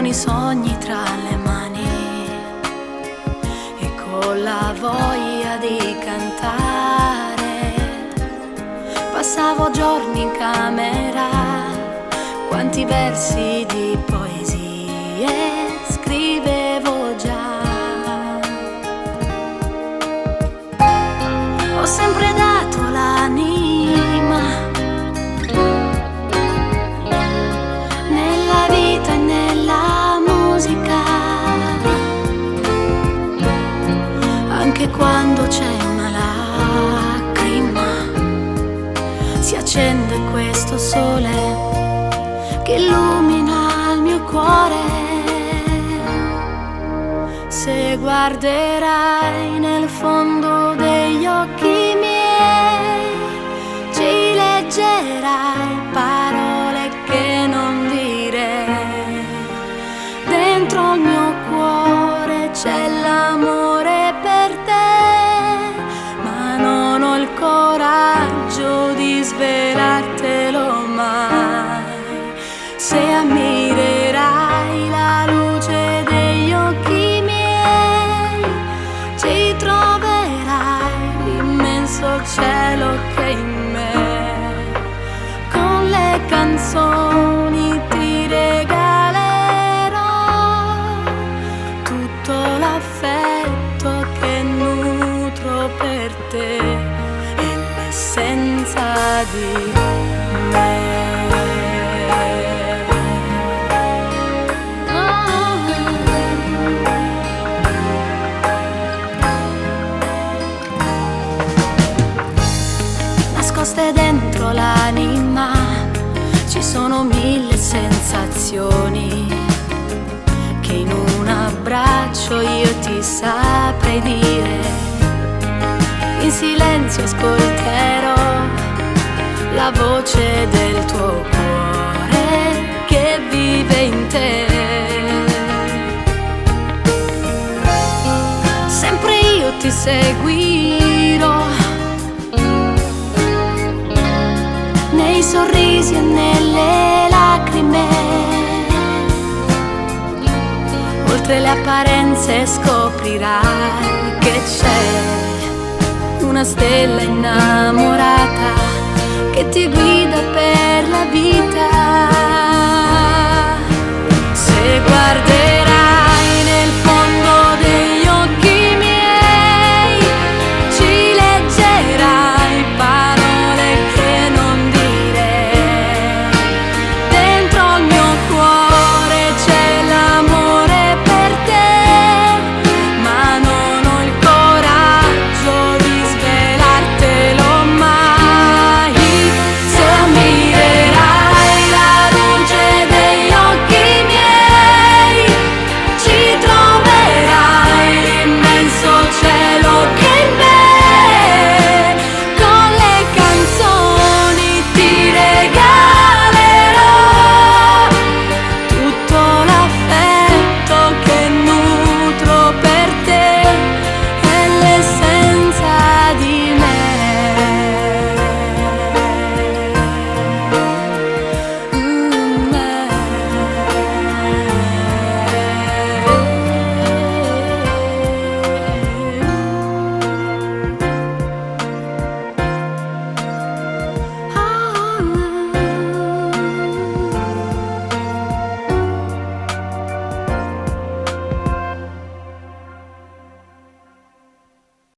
i sogni tra le mani e con la voglia di cantare. Passavo giorni in camera, quanti versi di poesie scrivevo già. Ho sempre dato l'anima nella vita e nella musica, anche quando c'è una lacrima si accende questo sole che illumina il mio cuore. Se guarderai nel fondo degli occhi miei, ci leggerai parole che non direi. Dentro il mio cuore c'è l'amore per te, ma non ho il coraggio di svelartelo mai. Se ammirerai la luce degli occhi miei, ci troverai l'immenso cielo che è in me. Con le canzoni ti regalerò tutto l'affetto che nutro per te e l'essenza di me. Nascoste dentro l'anima ci sono mille sensazioni che in un abbraccio io ti saprei dire. In silenzio ascolterò la voce del tuo cuore che vive in te. Sempre io ti seguirò nei sorrisi e nelle lacrime, oltre le apparenze scoprirai che c'è una stella innamorata che ti guida per la vita.